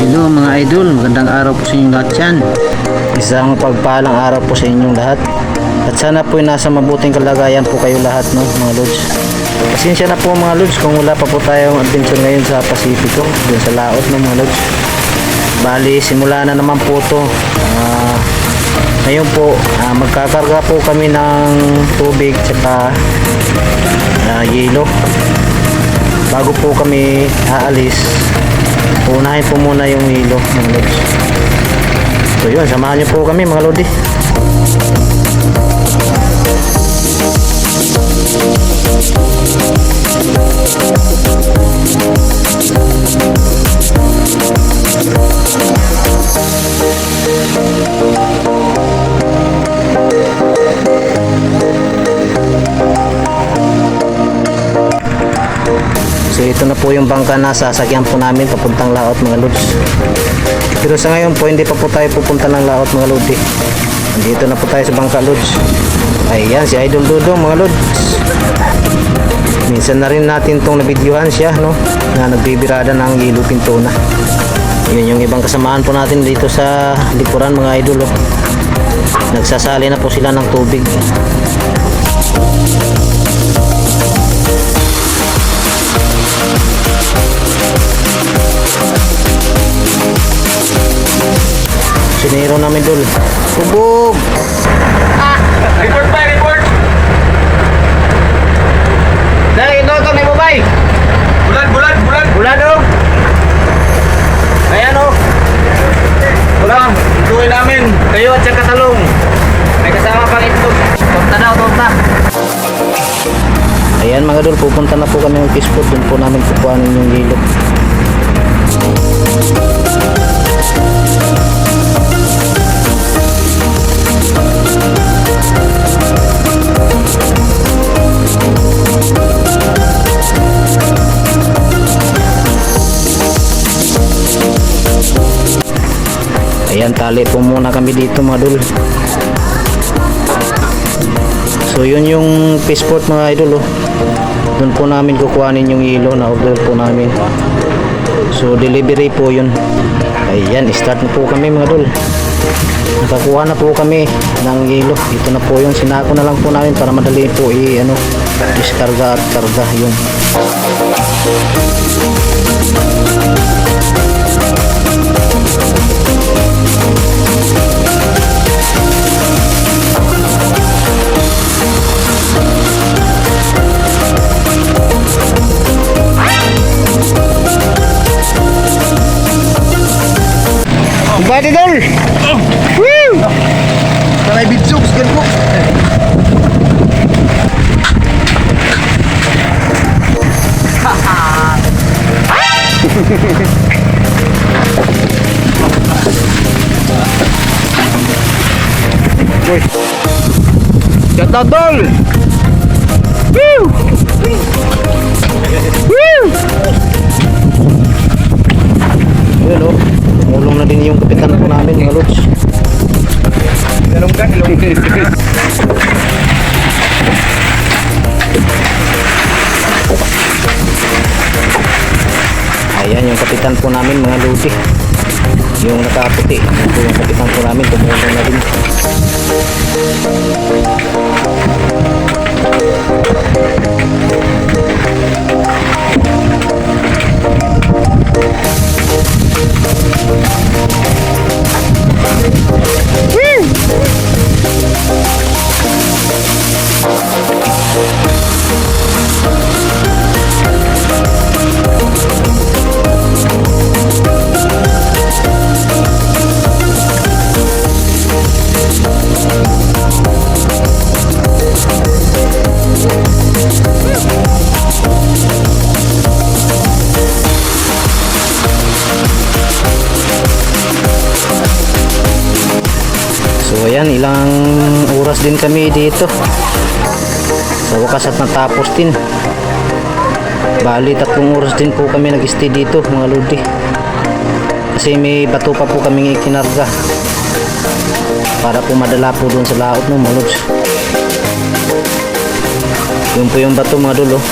Hello mga idol, magandang araw po sa inyong lahat yan. Isang pagpalang araw po sa inyong lahat. At sana po nasa mabuting kalagayan po kayo lahat, no, mga lods. Pasensya na po mga lods kung wala pa po tayong adventure ngayon sa Pasipiko, dun sa laot, no, mga lods. Bali, simula na naman po to. Ngayon po, magkakarga po kami ng tubig tsaka yelo. Bago po kami aalis, unahin po muna yung hilo, mga lods. So yun, samahan nyo po kami mga lodi. So ito na po yung bangka na sasakyan po namin papuntang laot, mga lods. Pero sa ngayon po hindi pa po tayo pupunta ng laot, mga lodi. Dito na po tayo sa bangka, lods. Ayan si Idol Dudong, mga lods. Minsan na rin natin tong nabidyohan siya, no, na nagbibirada ng Yelo Pinto na. Yun yung ibang kasamaan po natin dito sa likuran, mga idol, oh. Nagsasali na po sila ng tubig. Sinero namin dul. Tubog! Report ba? Report! Dali, ito may babay! Bulan! Bulan! Bulan! Bulan, oh! Ayan, oh! Bulan! Ituloy namin! Kayo at saka talong. May kasama pang itlog. Torta daw, torta. Ayan mga dul, pupunta na po kami ng fishport. Doon po namin kukuhanin yung yelo. Ayan, tali po muna kami dito mga dul. So yun yung fishport, mga idol, oh. Doon po namin kukuhanin yung yelo na order po namin. So delivery po yun. Ayan, start na po kami mga dul. Nakakuha na po kami ng yelo. Ito na po yun, sinako na lang po namin para madali po diskarga at karga yun. Badi dul. Woo! Tanay bidsog! Sige po! Shout out dul. Woo! Woo! Yun, oh. Mulong na din yung kapitan po namin, mga lods. Ilong ka! Ilong ka! Ayan yung kapitan po namin, mga lodi. Yung nakaputi. Ito yung kapitan po namin. Tumulong na din. Ayan, ilang oras din kami dito. Sa wakas at natapos din. Bali, 3 oras din po kami nag-stay dito mga lodi. Kasi may bato pa po kaming ikinarga. Para po madala po doon sa laot ng mga lods. Yun po yung bato mga dulo.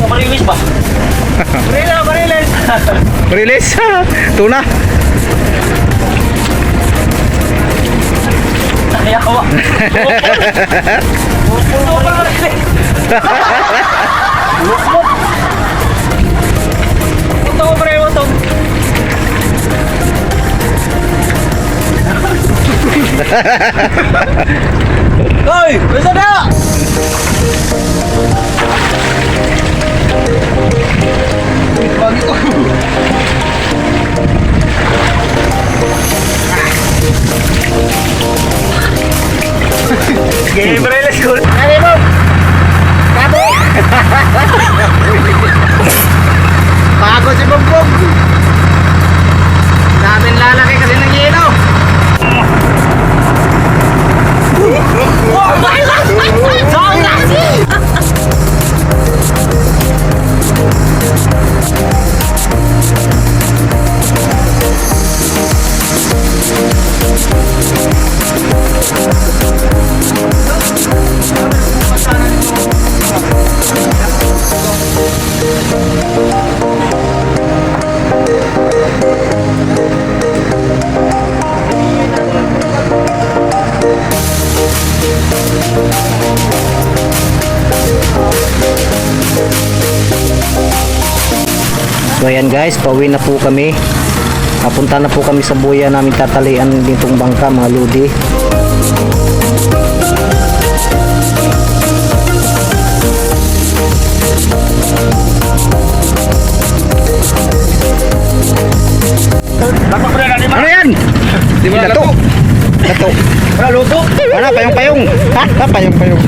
Marilis ba? Marilis! Release! Tuna! Kaya kawa! Ito ko pre, ito! Hoy! Bisa na! Bagi ko! Sige, pre, let's go! Kaya mo! Kabe! Pagod si Bumbong! Daming lalaki kasi ng yelo! Oh my God! So nasty! So ayan guys, pauwi na po kami. Papunta na po kami sa buya namin tatalian ditong bangka mga lodi. Ano yan? Di ba lato? Lato. Wala, luto! Ano? Payong-payong. Ha? Payong-payong.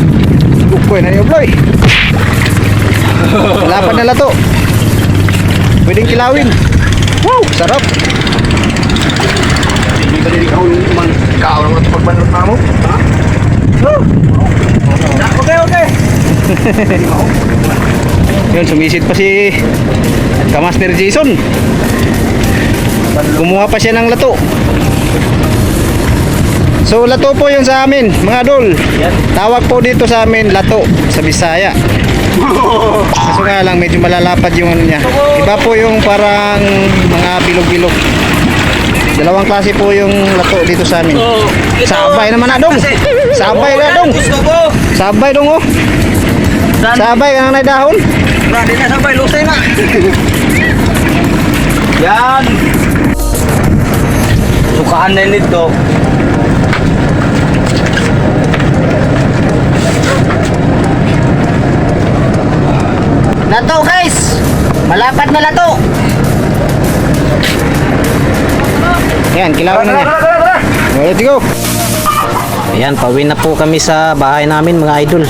Ukoy na niyo, Bloy. Lapad na lato. Pwedeng kilawin. Wow, sarap. Hindi ba din ikaw man ikaw lang at pagbanot na mo? Ha? Okay, okay. Yun, sumisid pa si Kamaster Jason. Kumuha pa siya ng lato. So lato po yun sa amin, mga dol. Tawag po dito sa amin lato sa Bisaya. Kaso nga lang medyo malalapad yung ano niya. Iba po yung parang mga bilog-bilog. Dalawang klase po yung lato dito sa amin. Sabay naman na dong. Sabay na dong. Gusto ko! Sabay dong oh. Sabay ka na dahon. Brady na sabay, lusay na! Yan! Sukaan na nito. Lato guys. Malapad na lato. Yan, kilawin na niya. Let's go. Ayan, pauwi na po kami sa bahay namin mga idol.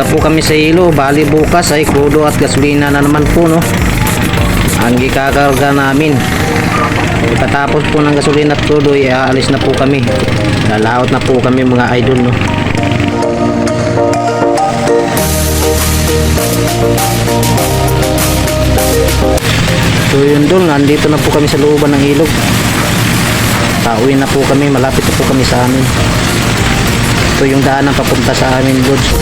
Basta po kami sa ilo, bali bukas ay krudo at gasolina na naman po, no. Ang gikakarga namin. Pagkatapos po ng gasolina at krudo, aalis na po kami. Lalaot na po kami mga idol, no. So yun dol, nandito na po kami sa looban ng ilog. Pauwi na po kami, malapit na po kami sa amin. Ito yung daanan papunta sa amin, Lods.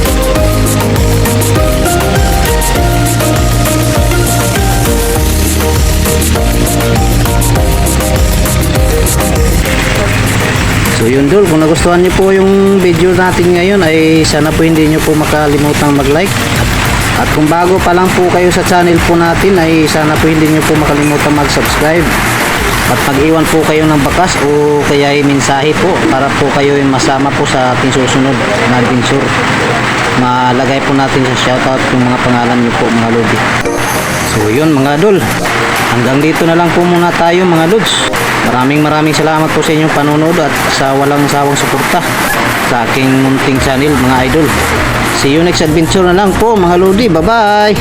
So yun dol, kung nagustuhan niyo po yung video natin ngayon ay sana po hindi niyo po makalimutang mag-like. At kung bago pa lang po kayo sa channel po natin ay sana po hindi niyo po makalimutan mag-subscribe. At mag-iwan po kayo ng bakas o kaya ay mensahe po para po kayo ay masama po sa ating susunod na adventure. Malagay po natin sa shoutout yung mga pangalan niyo po mga lodi. So yun mga idol, hanggang dito na lang po muna tayo mga lods. Maraming salamat po sa inyong panonood at sa walang sawang suporta sa aking munting channel mga idol. See you next adventure na lang po mga lodi. Bye bye.